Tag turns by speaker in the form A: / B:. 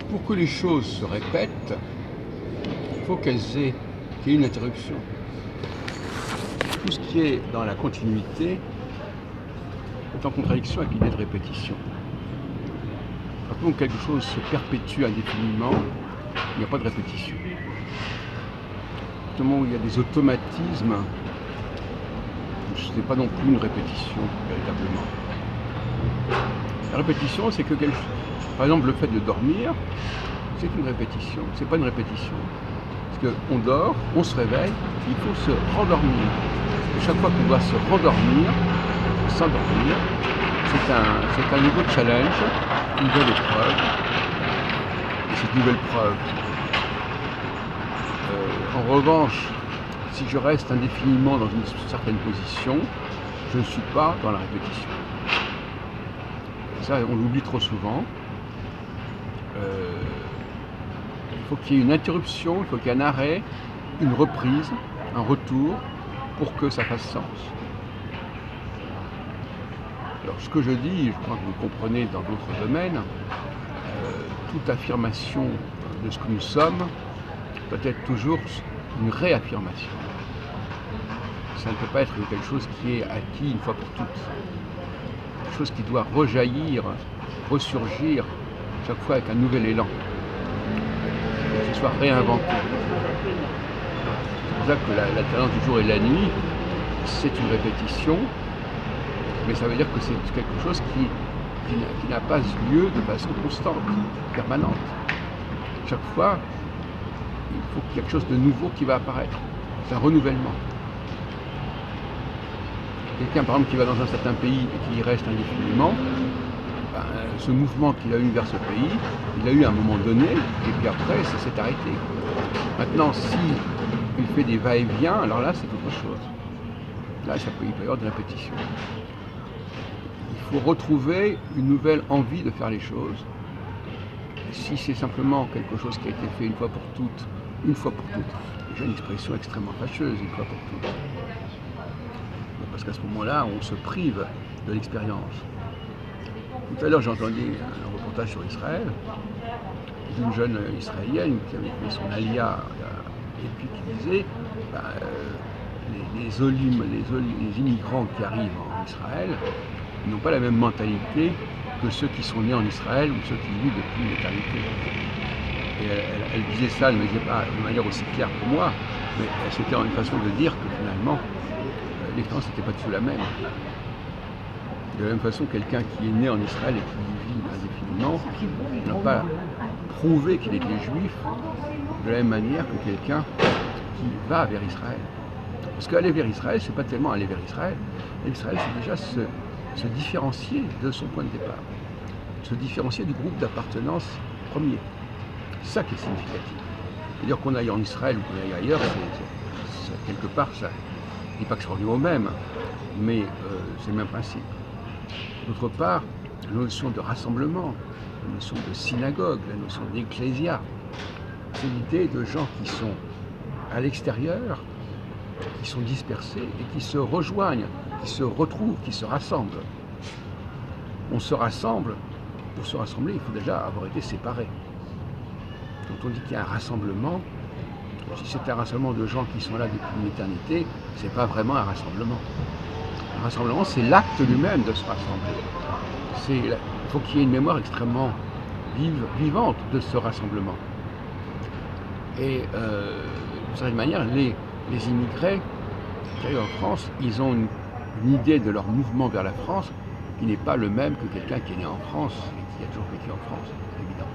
A: pour que les choses se répètent, il faut qu'il y ait une interruption. Tout ce qui est dans la continuité est en contradiction avec l'idée de répétition. Quand quelque chose se perpétue indéfiniment, il n'y a pas de répétition. Au moment où il y a des automatismes, ce n'est pas non plus une répétition, véritablement. La répétition, c'est que, par exemple, le fait de dormir, c'est une répétition, c'est pas une répétition. Parce qu'on dort, on se réveille, il faut se rendormir. Et chaque fois qu'on doit se rendormir, s'endormir, c'est un nouveau challenge, une nouvelle épreuve. Et cette nouvelle preuve, en revanche, si je reste indéfiniment dans une certaine position, je ne suis pas dans la répétition. Et ça, on l'oublie trop souvent. Il faut qu'il y ait une interruption, il faut qu'il y ait un arrêt, une reprise, un retour, pour que ça fasse sens. Alors ce que je dis, je crois que vous le comprenez dans d'autres domaines, toute affirmation de ce que nous sommes doit être toujours une réaffirmation. Ça ne peut pas être quelque chose qui est acquis une fois pour toutes. Quelque chose qui doit rejaillir, ressurgir chaque fois avec un nouvel élan. Que ce soit réinventé. C'est pour ça que l'alternance du jour et de la nuit, c'est une répétition, mais ça veut dire que c'est quelque chose qui n'a pas lieu de façon constante, permanente. Chaque fois, il faut qu'il y ait quelque chose de nouveau qui va apparaître. C'est un renouvellement. Quelqu'un, par exemple, qui va dans un certain pays et qui y reste indéfiniment, ce mouvement qu'il a eu vers ce pays, il l'a eu à un moment donné, et puis après, ça s'est arrêté. Maintenant, si il fait des va-et-vient, alors là, c'est autre chose. Là, il peut y avoir de la répétition. Il faut retrouver une nouvelle envie de faire les choses. Et si c'est simplement quelque chose qui a été fait une fois pour toutes, déjà une expression extrêmement fâcheuse, une fois pour toutes. Parce qu'à ce moment-là, on se prive de l'expérience. Tout à l'heure, j'ai entendu un reportage sur Israël, d'une jeune Israélienne qui avait fait son alia, et puis qui disait les immigrants qui arrivent en Israël n'ont pas la même mentalité que ceux qui sont nés en Israël ou ceux qui vivent depuis l'éternité. Et elle disait ça, elle ne le disait pas de manière aussi claire pour moi, mais c'était une façon de dire que finalement, l'expérience n'était pas du tout la même. De la même façon, quelqu'un qui est né en Israël et qui y vit indéfiniment n'a pas prouvé qu'il était juif de la même manière que quelqu'un qui va vers Israël. Parce qu'aller vers Israël, c'est pas tellement aller vers Israël. Israël, c'est déjà se différencier de son point de départ, se différencier du groupe d'appartenance premier. C'est ça qui est significatif. C'est-à-dire qu'on aille en Israël ou qu'on aille ailleurs, quelque part, ça, je ne dis pas que ça revient au même, mais c'est le même principe. D'autre part, la notion de rassemblement, la notion de synagogue, la notion d'ecclésia, c'est l'idée de gens qui sont à l'extérieur, qui sont dispersés et qui se rejoignent, qui se retrouvent, qui se rassemblent. On se rassemble, pour se rassembler, il faut déjà avoir été séparés. Quand on dit qu'il y a un rassemblement, si c'est un rassemblement de gens qui sont là depuis une éternité, c'est pas vraiment un rassemblement. Un rassemblement, c'est l'acte lui-même de se rassembler. Il faut qu'il y ait une mémoire extrêmement vivante de ce rassemblement. Et d'une certaine manière, les immigrés qui arrivent en France, ils ont une idée de leur mouvement vers la France qui n'est pas le même que quelqu'un qui est né en France et qui a toujours vécu en France, c'est évident.